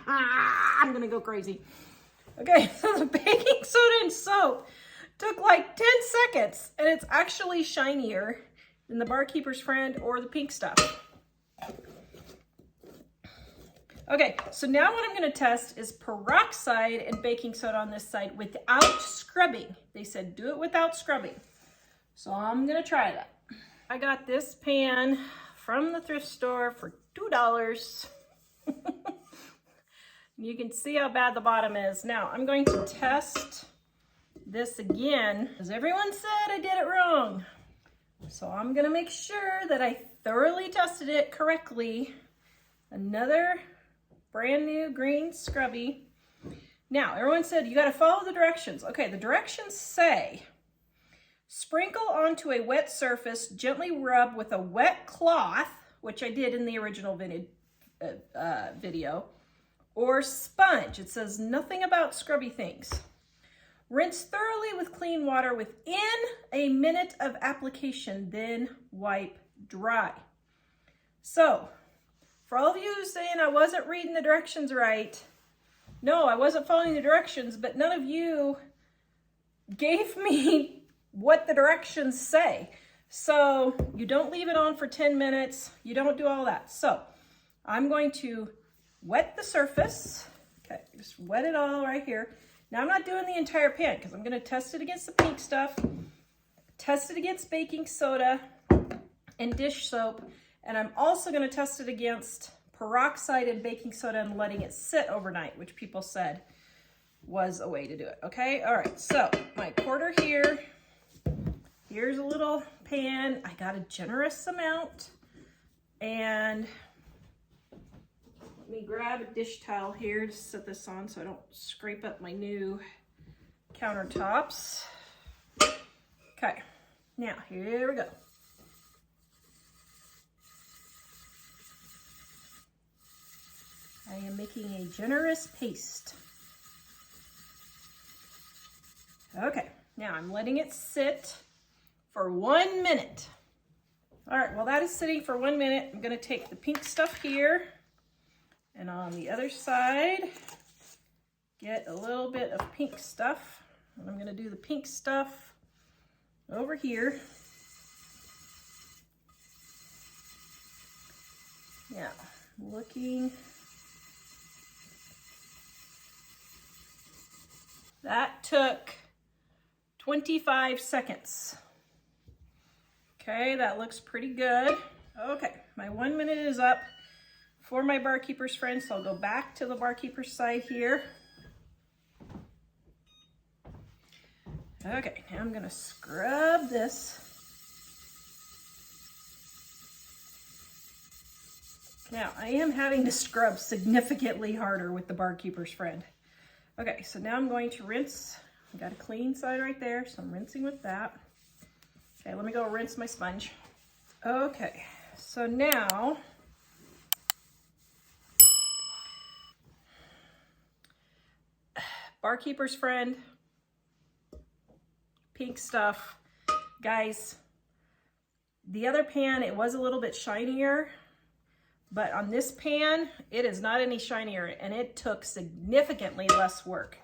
I'm gonna go crazy. Okay, so the baking soda and soap took like 10 seconds, and it's actually shinier than the Barkeeper's Friend or the pink stuff. Okay, so now what I'm gonna test is peroxide and baking soda on this side without scrubbing. They said do it without scrubbing. So I'm gonna try that. I got this pan from the thrift store for $2. You can see how bad the bottom is. Now I'm going to test this again because everyone said I did it wrong. So I'm gonna make sure that I thoroughly tested it correctly. Another brand new green scrubby. Now everyone said you got to follow the directions. Okay, the directions say sprinkle onto a wet surface, gently rub with a wet cloth, which I did in the original video, or sponge. It says nothing about scrubby things. Rinse thoroughly with clean water within a minute of application, then wipe dry. So, for all of you saying I wasn't reading the directions right, no, I wasn't following the directions, but none of you gave me what the directions say. So, you don't leave it on for 10 minutes. You don't do all that. So, I'm going to wet the surface. Okay, just wet it all right here. Now I'm not doing the entire pan because I'm going to test it against the pink stuff, test it against baking soda and dish soap, and I'm also going to test it against peroxide and baking soda and letting it sit overnight, which people said was a way to do it. Okay, all right, so my quarter here, here's a little pan. I got a generous amount, and let me grab a dish towel here to set this on so I don't scrape up my new countertops. Okay, now here we go. I am making a generous paste. Okay, now I'm letting it sit for 1 minute. All right, while that is sitting for 1 minute, I'm gonna take the pink stuff here, and on the other side, get a little bit of pink stuff. And I'm gonna do the pink stuff over here. Now, looking. That took 25 seconds. Okay, that looks pretty good. Okay, my 1 minute is up for my Barkeeper's Friend, so I'll go back to the Barkeeper's side here. Okay, now I'm gonna scrub this. Now, I am having to scrub significantly harder with the Barkeeper's Friend. Okay, so now I'm going to rinse. I got a clean side right there, so I'm rinsing with that. Okay, let me go rinse my sponge. Okay, so now, Barkeeper's Friend, pink stuff. Guys, the other pan, it was a little bit shinier, but on this pan, it is not any shinier, and it took significantly less work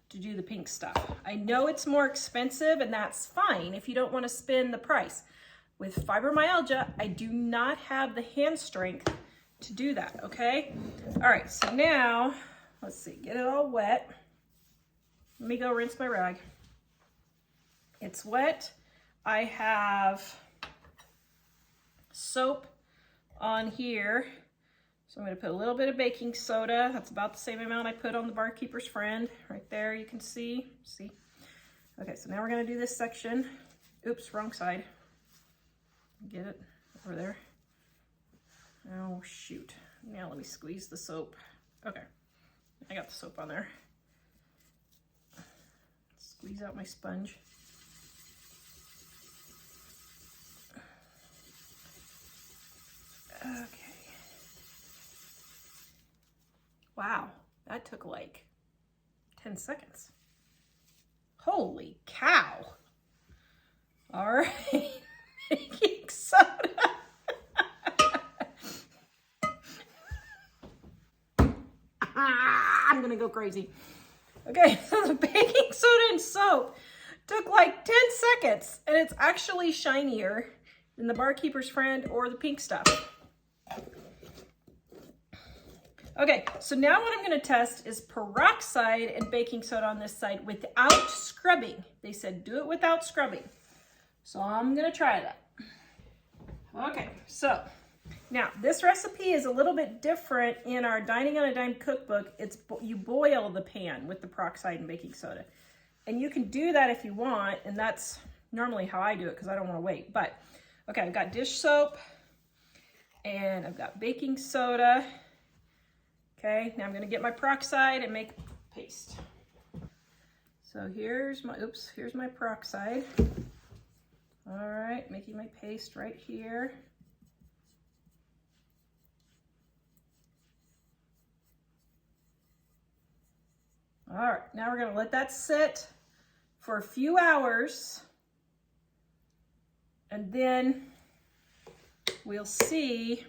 to do the pink stuff. I know it's more expensive, and that's fine if you don't want to spend the price. With fibromyalgia, I do not have the hand strength to do that, okay? All right, so now, let's see, get it all wet. Let me go rinse my rag. It's wet. I have soap on here. So I'm going to put a little bit of baking soda. That's about the same amount I put on the Barkeeper's Friend. Right there, you can see. See? Okay, so now we're going to do this section. Oops, wrong side. Get it over there. Oh, shoot. Now let me squeeze the soap. Okay, I got the soap on there. Squeeze out my sponge. Okay. Wow, that took like 10 seconds. Holy cow. All right, baking soda. I'm gonna go crazy. Okay, so the baking soda and soap took like 10 seconds, and it's actually shinier than the Barkeeper's Friend or the pink stuff. Okay, so now what I'm gonna test is peroxide and baking soda on this side without scrubbing. They said do it without scrubbing. So I'm gonna try that. Okay, so now this recipe is a little bit different in our Dining on a Dime cookbook. You boil the pan with the peroxide and baking soda. And you can do that if you want, and that's normally how I do it because I don't want to wait. But, okay, I've got dish soap, and I've got baking soda. Okay, now I'm going to get my peroxide and make paste. So here's my peroxide. All right, making my paste right here. All right, now we're gonna let that sit for a few hours, and then we'll see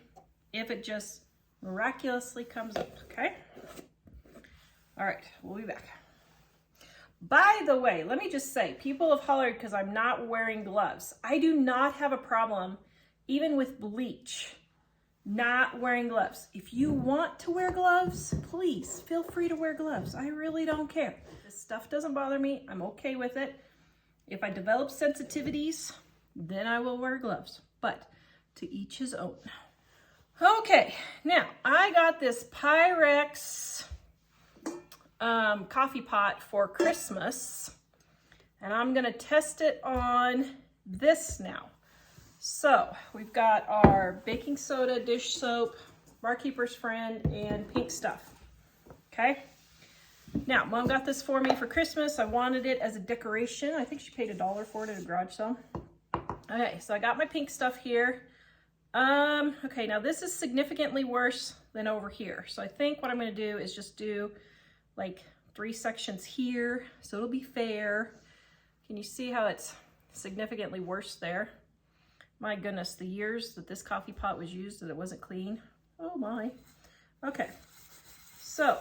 if it just miraculously comes up, okay? All right, we'll be back. By the way, let me just say, people have hollered because I'm not wearing gloves. I do not have a problem, even with bleach, not wearing gloves. If you want to wear gloves, please feel free to wear gloves. I really don't care. This stuff doesn't bother me. I'm okay with it. If I develop sensitivities, then I will wear gloves, but to each his own. Okay, now I got this Pyrex coffee pot for Christmas, and I'm gonna test it on this now. So we've got our baking soda, dish soap, Barkeeper's Friend, and pink stuff. Okay. Now, Mom got this for me for Christmas. I wanted it as a decoration. I think she paid $1 for it at a garage sale. Okay, so I got my pink stuff here. Okay, now this is significantly worse than over here. So I think what I'm gonna do is just do like 3 sections here, so it'll be fair. Can you see how it's significantly worse there? My goodness, the years that this coffee pot was used that it wasn't clean. Oh my. Okay, so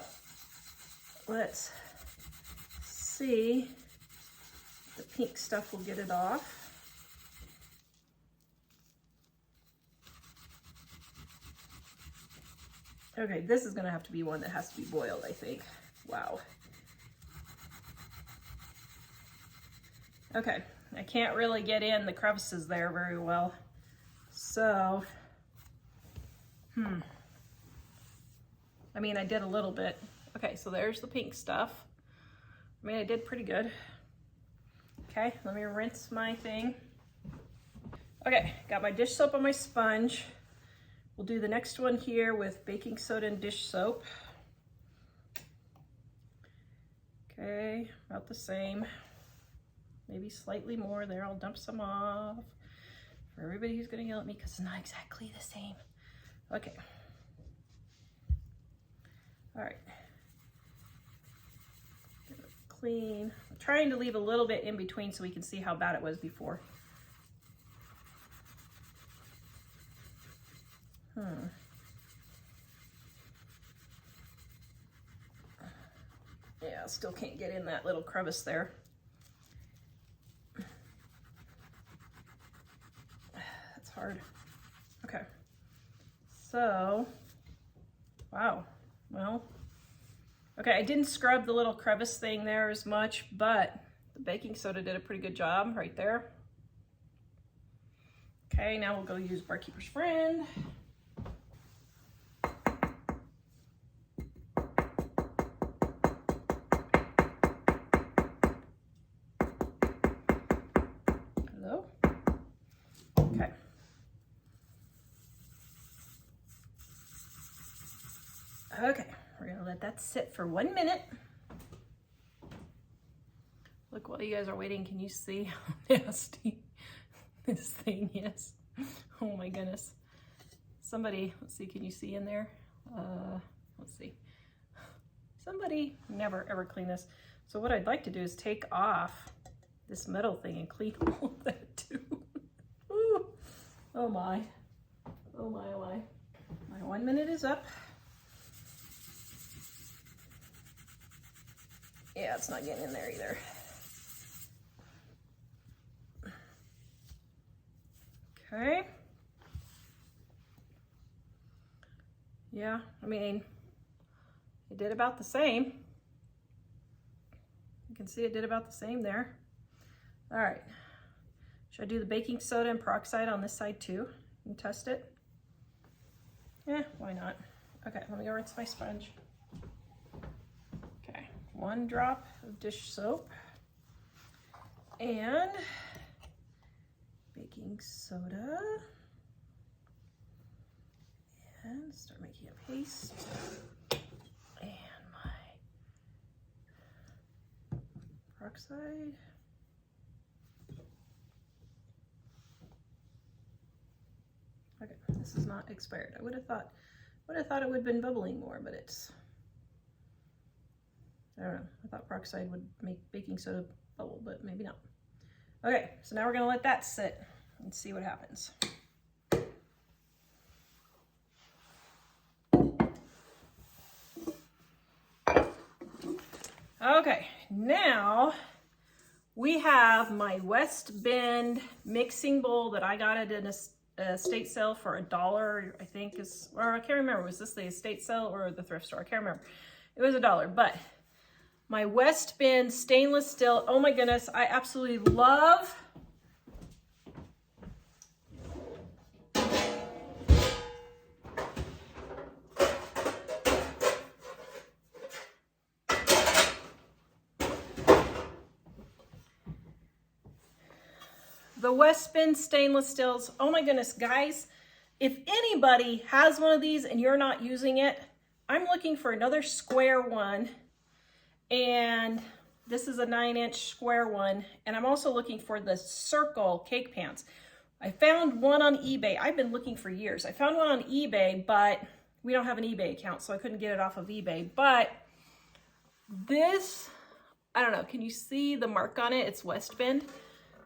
let's see. The pink stuff will get it off. Okay, this is gonna have to be one that has to be boiled, I think. Wow. Okay, I can't really get in the crevices there very well. So, I mean, I did a little bit. Okay, so there's the pink stuff. I mean, I did pretty good. Okay, let me rinse my thing. Okay, got my dish soap on my sponge. We'll do the next one here with baking soda and dish soap. Okay, about the same. Maybe slightly more there. I'll dump some off for everybody who's gonna yell at me because it's not exactly the same. Okay. All right. Get it clean. I'm trying to leave a little bit in between so we can see how bad it was before. Yeah, still can't get in that little crevice there. That's hard. Okay. So, wow. Well, okay, I didn't scrub the little crevice thing there as much, but the baking soda did a pretty good job right there. Okay, now we'll go use Barkeeper's Friend. Hello? Okay. Okay, we're gonna let that sit for 1 minute. Look, while you guys are waiting, can you see how nasty this thing is? Oh my goodness. Somebody, let's see, can you see in there? Let's see. Somebody never ever clean this. So what I'd like to do is take off this metal thing and clean all of that too. Ooh. Oh my. Oh my, oh my. My 1 minute is up. Yeah, it's not getting in there either. Okay. Yeah, I mean, it did about the same. You can see it did about the same there. All right. Should I do the baking soda and peroxide on this side too and test it? Yeah, why not? Okay, let me go rinse my sponge. Okay, 1 drop of dish soap and baking soda, and start making a paste. And my peroxide. Okay, this is not expired. I would have thought it would have been bubbling more, but it's, I don't know. I thought peroxide would make baking soda bubble, but maybe not. Okay, so now we're gonna let that sit and see what happens. Okay, now we have my West Bend mixing bowl that I got at an estate sale for $1, I think is, or I can't remember, was this the estate sale or the thrift store? I can't remember. It was $1, but my West Bend stainless steel, oh my goodness, I absolutely love. The West Bend stainless steels, oh my goodness, guys, if anybody has one of these and you're not using it, I'm looking for another square one, and this is a 9-inch square one, and I'm also looking for the circle cake pans. I found one on eBay. I've been looking for years. I found one on eBay, but we don't have an eBay account, so I couldn't get it off of eBay. But this, I don't know, can you see the mark on it? It's West Bend.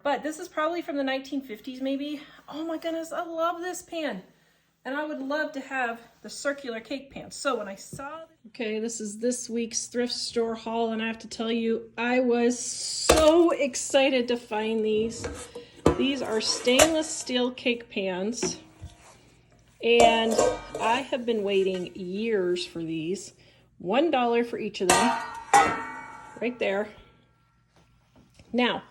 But this is probably from the 1950s maybe. Oh my goodness, I love this pan. And I would love to have the circular cake pan. So when I saw this, okay, this is this week's thrift store haul, and I have to tell you, I was so excited to find these. These are stainless steel cake pans, and I have been waiting years for these. $1 for each of them, right there. Now,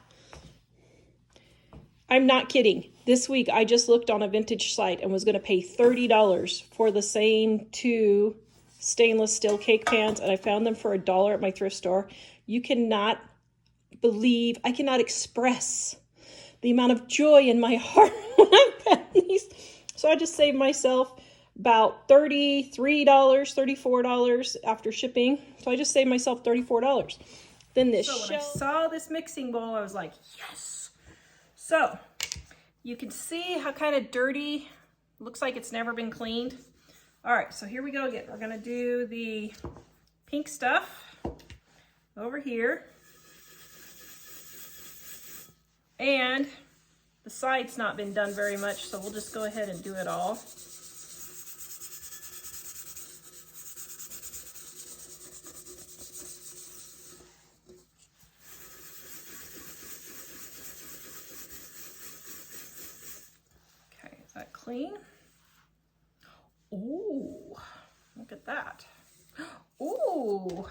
I'm not kidding. This week, I just looked on a vintage site and was going to pay $30 for the same 2 stainless steel cake pans, and I found them for $1 at my thrift store. You cannot believe, I cannot express the amount of joy in my heart when I found these. So I just saved myself about $33, $34 after shipping. So I just saved myself $34. Then this when I saw this mixing bowl, I was like, yes. So you can see how kind of dirty, looks like it's never been cleaned. All right, so here we go again. We're gonna do the pink stuff over here. And the side's not been done very much, so we'll just go ahead and do it all. Clean. Ooh, look at that. Ooh.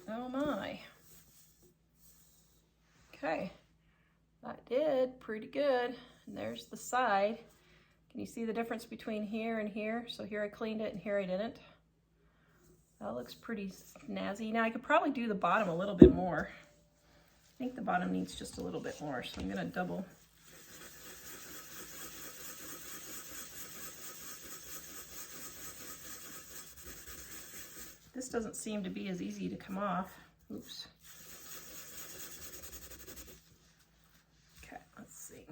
Oh my. Okay, that did pretty good. And there's the side. Can you see the difference between here and here? So here I cleaned it and here I didn't. That looks pretty snazzy. Now I could probably do the bottom a little bit more. I think the bottom needs just a little bit more, so I'm gonna double. This doesn't seem to be as easy to come off. Oops. Okay, let's see.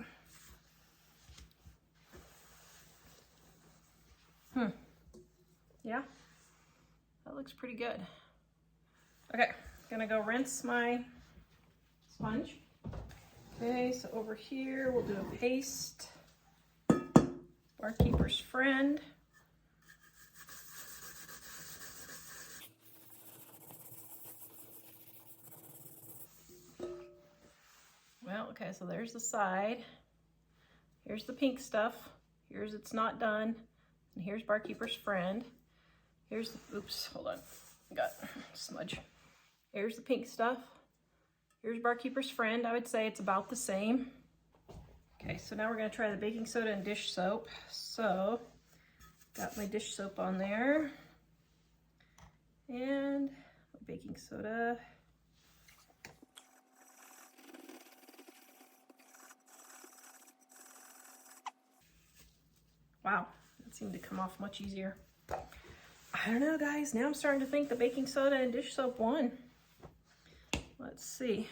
Yeah, that looks pretty good. Okay, gonna go rinse my sponge. Okay, so over here we'll do a paste. Barkeeper's Friend. Okay, so there's the side. Here's the pink stuff. Here's It's Not Done. And here's Barkeeper's Friend. Here's the, oops, hold on. Got a smudge. Here's the pink stuff. Here's Barkeeper's Friend. I would say it's about the same. Okay, so now we're gonna try the baking soda and dish soap. So, got my dish soap on there. And baking soda. Wow, that seemed to come off much easier. I don't know, guys. Now I'm starting to think the baking soda and dish soap won. Let's see.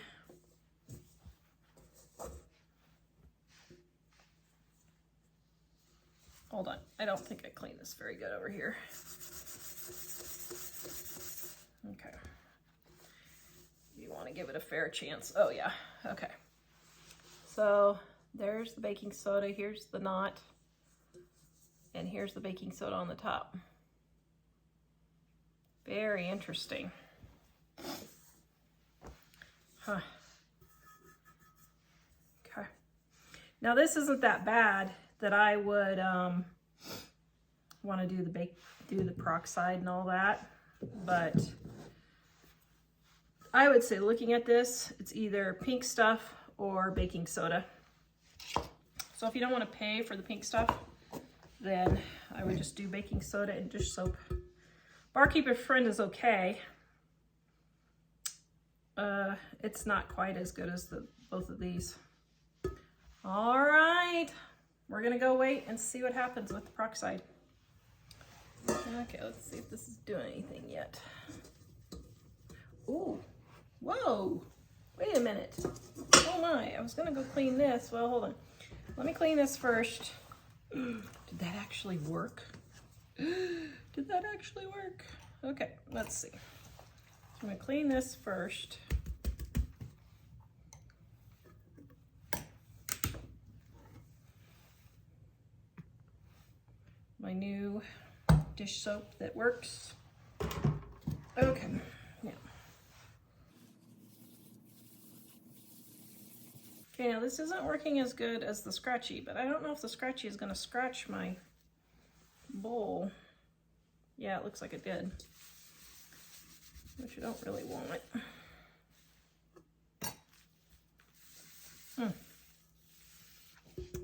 Hold on. I don't think I cleaned this very good over here. Okay. You want to give it a fair chance. Oh, yeah. Okay. So there's the baking soda. Here's the knot. And here's the baking soda on the top. Very interesting. Huh. Okay. Now this isn't that bad that I would want to do the peroxide and all that, but I would say looking at this, it's either pink stuff or baking soda. So if you don't want to pay for the pink stuff, then I would just do baking soda and dish soap. Barkeeper Friend is okay. It's not quite as good as both of these. All right, we're gonna go wait and see what happens with the peroxide. Okay, let's see if this is doing anything yet. Ooh, whoa, wait a minute. Oh my, I was gonna go clean this. Well, hold on. Let me clean this first. Did that actually work? Did that actually work? Okay, let's see. I'm gonna clean this first. My new dish soap that works. Okay, yeah. Okay, now this isn't working as good as the scratchy, but I don't know if the scratchy is gonna scratch my bowl. Yeah, it looks like it did, which I don't really want.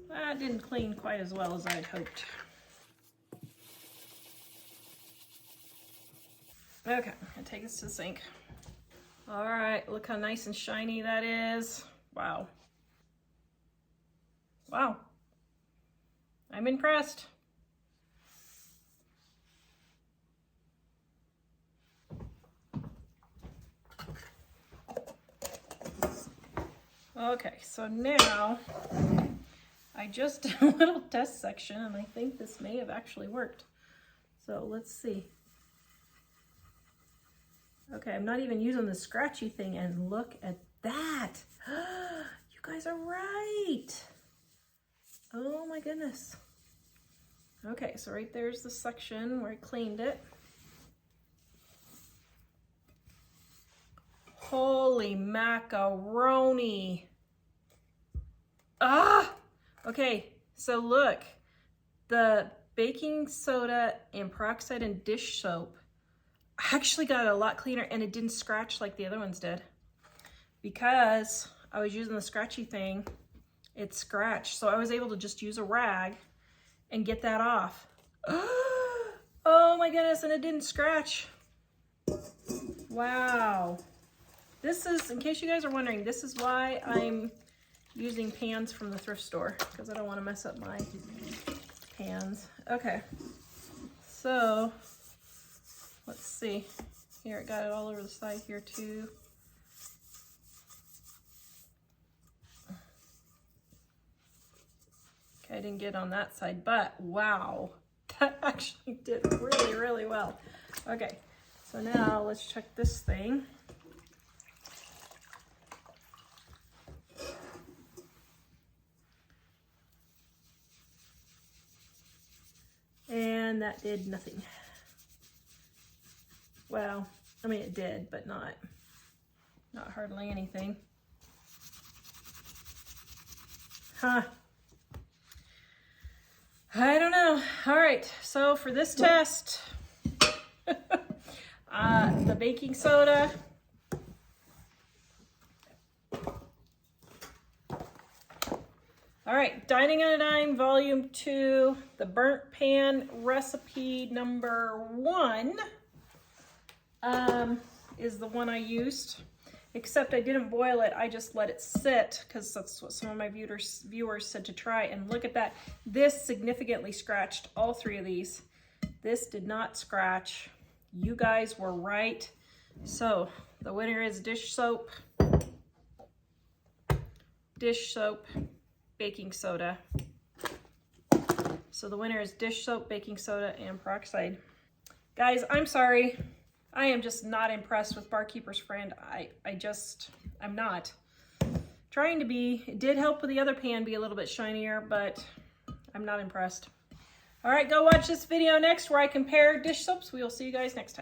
That didn't clean quite as well as I'd hoped. Okay, I'll take this to the sink. All right, look how nice and shiny that is. Wow. Wow. I'm impressed. Okay, so now I just did a little test section and I think this may have actually worked. So let's see. Okay, I'm not even using the scratchy thing and look at that. You guys are right. Oh my goodness. Okay, so right there's the section where I cleaned it. Holy macaroni. Ah! Okay, so look. The baking soda and peroxide and dish soap actually got a lot cleaner and it didn't scratch like the other ones did. Because I was using the scratchy thing, it scratched. So I was able to just use a rag and get that off. Oh my goodness, and it didn't scratch. Wow. This is, in case you guys are wondering, this is why I'm using pans from the thrift store, because I don't want to mess up my pans. Okay, so let's see. Here, it got it all over the side here too. Okay, I didn't get on that side, but wow, that actually did really, really well. Okay, so now let's check this thing. And that did nothing. Well, I mean it did, but not hardly anything. Huh. I don't know. All right, so for this test, the baking soda. All right, Dining on a Dime, Volume 2, the burnt pan recipe number 1 is the one I used, except I didn't boil it. I just let it sit because that's what some of my viewers said to try, and look at that. This significantly scratched all 3 of these. This did not scratch. You guys were right. So the winner is dish soap, baking soda. So the winner is dish soap, baking soda, and peroxide. Guys, I'm sorry. I am just not impressed with Barkeeper's Friend. I'm not. Trying to be. It did help with the other pan be a little bit shinier, but I'm not impressed. All right, go watch this video next where I compare dish soaps. We will see you guys next time.